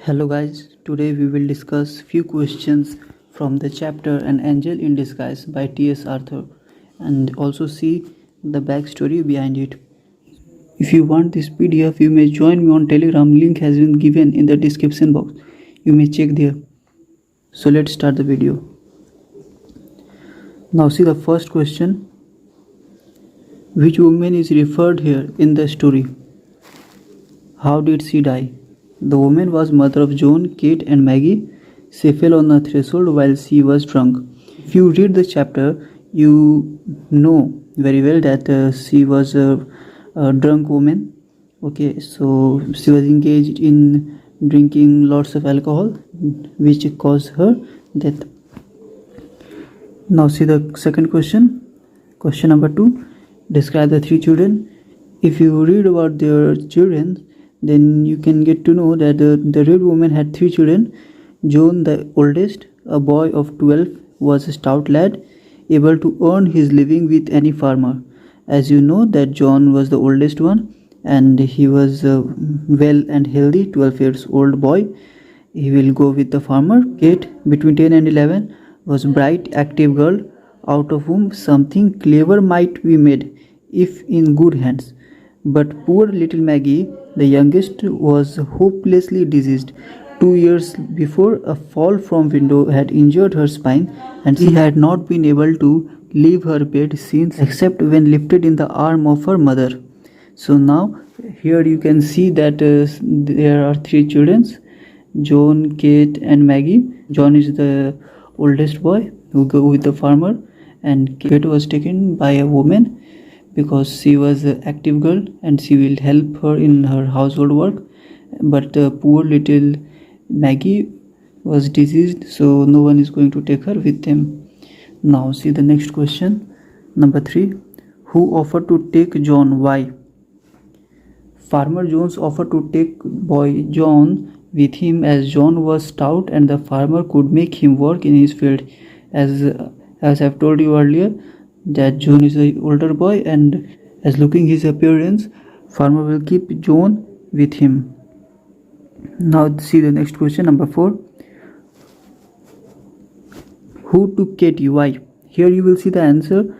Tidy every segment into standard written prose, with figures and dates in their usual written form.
Hello guys, today we will discuss few questions from the chapter An Angel in Disguise by T.S. Arthur and also see the backstory behind it. If you want this PDF, you may join me on Telegram, link has been given in the description box. You may check there. So let's start the video. Now see the first question. Which woman is referred here in the story? How did she die? The woman was mother of John, Kate and Maggie. She fell on the threshold while she was drunk. If you read the chapter, you know very well that she was a drunk woman. Okay, so she was engaged in drinking lots of alcohol, which caused her death. Now see the second question. Question number 2. Describe the 3 children. If you read about their children, then you can get to know that the red woman had 3 children. John, the oldest, a boy of 12, was a stout lad, able to earn his living with any farmer. As you know that John was the oldest one, and he was a well and healthy 12 years old boy. He will go with the farmer. Kate, between 10 and 11, was bright, active girl, out of whom something clever might be made, if in good hands. But poor little Maggie, the youngest, was hopelessly diseased. 2 years before, a fall from window had injured her spine, and she had not been able to leave her bed since, except when lifted in the arm of her mother. So now, here you can see that there are 3 children, John, Kate and Maggie. John is the oldest boy who go with the farmer, and Kate was taken by a woman because she was an active girl and she will help her in her household work. But the poor little Maggie was diseased, so no one is going to take her with them. Now see the next question. Number 3. Who offered to take John? Why? Farmer Jones offered to take boy John with him, as John was stout and the farmer could make him work in his field. As I've told you earlier, that John is the older boy, and as looking his appearance, farmer will keep John with him. Now see the next question. Number 4. Who took Katie? Why? Here you will see the answer.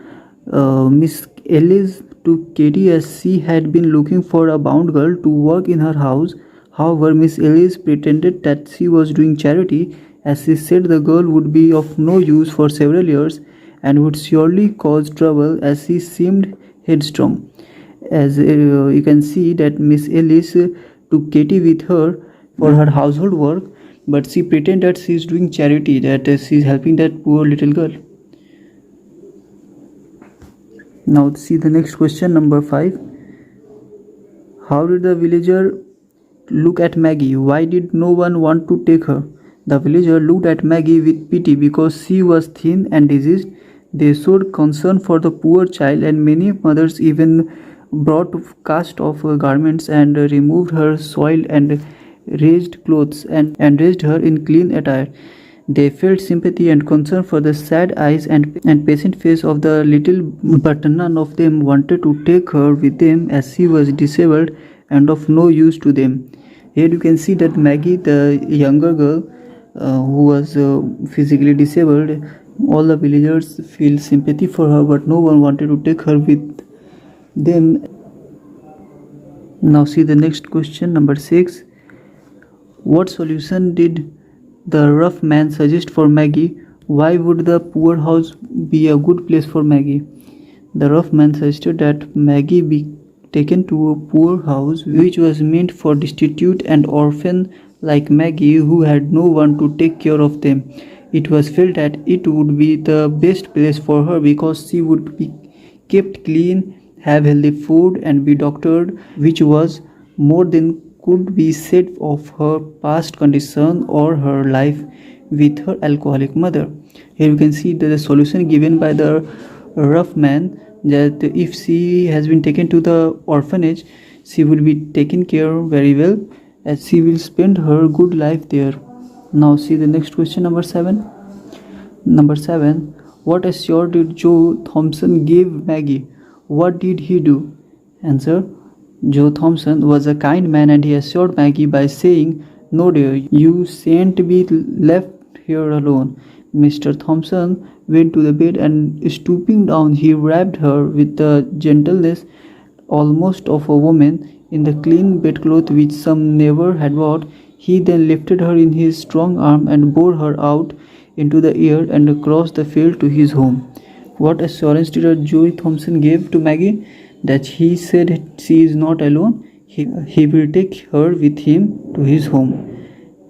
Miss Ellis took Katie as she had been looking for a bound girl to work in her house. However, Miss Ellis pretended that she was doing charity, as she said the girl would be of no use for several years and would surely cause trouble, as she seemed headstrong. As you can see that Miss Ellis took Katie with her for her household work, but she pretended she is doing charity, that she is helping that poor little girl. Now see the next question. Number 5. How did the villager look at Maggie? Why did no one want to take her? The villager looked at Maggie with pity because she was thin and diseased. They showed concern for the poor child, and many mothers even brought cast off garments and removed her soiled and raised clothes and raised her in clean attire. They felt sympathy and concern for the sad eyes and patient face of the little, but none of them wanted to take her with them, as she was disabled and of no use to them. Here you can see that Maggie, the younger girl who was physically disabled, all the villagers feel sympathy for her, but no one wanted to take her with them. Now see the next question. Number 6. What solution did the rough man suggest for Maggie? Why would the poor house be a good place for Maggie? The rough man suggested that Maggie be taken to a poor house which was meant for destitute and orphan like Maggie, who had no one to take care of them. It was felt that it would be the best place for her because she would be kept clean, have healthy food and be doctored, which was more than could be said of her past condition or her life with her alcoholic mother. Here you can see the solution given by the rough man, that if she has been taken to the orphanage, she will be taken care very well, as she will spend her good life there. Now see the next question. Number 7. Number 7. What assure did Joe Thompson give Maggie? What did he do? Answer. Joe Thompson was a kind man, and he assured Maggie by saying, "No, dear, you shan't be left here alone." Mr. Thompson went to the bed and, stooping down, he wrapped her with the gentleness almost of a woman in the clean bedclothes which some never had bought. He then lifted her in his strong arm and bore her out into the air and across the field to his home. What assurance did Joe Thompson give to Maggie? That he said she is not alone. He will take her with him to his home.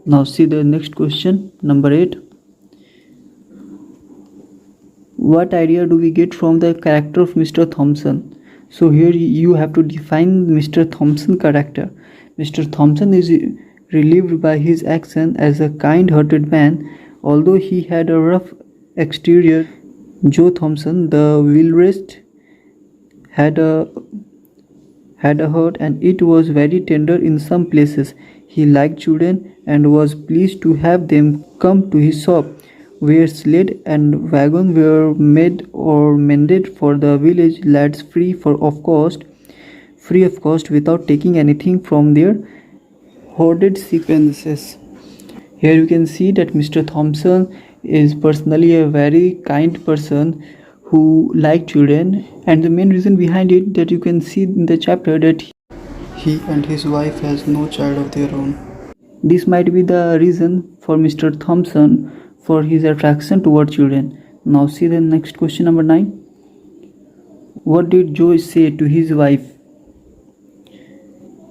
Now see the next question, number 8. What idea do we get from the character of Mr. Thompson? So here you have to define Mr. Thompson character. Mr. Thompson is relieved by his action as a kind-hearted man. Although he had a rough exterior, Joe Thompson, the Wilrest, had a heart, and it was very tender in some places. He liked children and was pleased to have them come to his shop, where sled and wagon were made or mended for the village lads free of cost, without taking anything from their hoarded expenses. Here you can see that Mr. Thompson is personally a very kind person who liked children, and the main reason behind it that you can see in the chapter that he and his wife has no child of their own. This might be the reason for Mr. Thompson for his attraction toward children. Now see the next question, number 9. What did Joe say to his wife?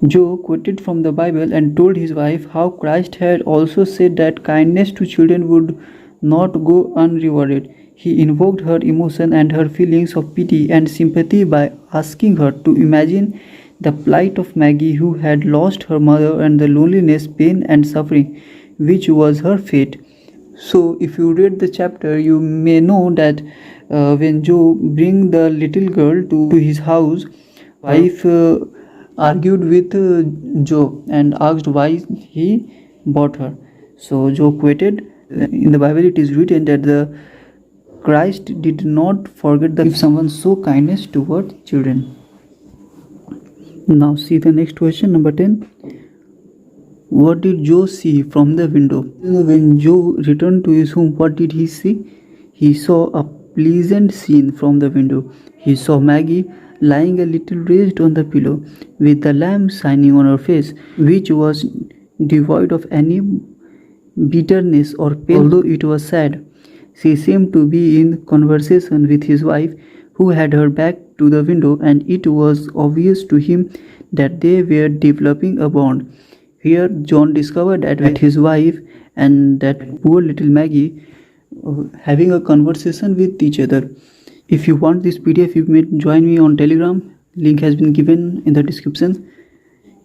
Joe quoted from the Bible and told his wife how Christ had also said that kindness to children would not go unrewarded. He invoked her emotion and her feelings of pity and sympathy by asking her to imagine the plight of Maggie, who had lost her mother, and the loneliness, pain and suffering which was her fate. So if you read the chapter, you may know that when Joe bring the little girl to his house, wife argued with Joe and asked why he bought her. So Joe quoted, in the Bible it is written that the Christ did not forget if someone show kindness toward children. Now see the next question, number 10. What did Joe see from the window? When Joe returned to his home, what did he see? He saw a pleasant scene from the window. He saw Maggie lying a little raised on the pillow, with the lamp shining on her face, which was devoid of any bitterness or pain, although it was sad. She seemed to be in conversation with his wife, who had her back to the window, and it was obvious to him that they were developing a bond. Here John discovered that his wife and that poor little Maggie having a conversation with each other. If you want this PDF, you may join me on Telegram. Link has been given in the description.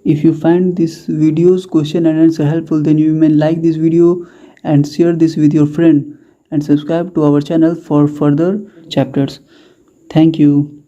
If you find this video's question and answer helpful, then you may like this video and share this with your friend, and subscribe to our channel for further chapters. Thank you.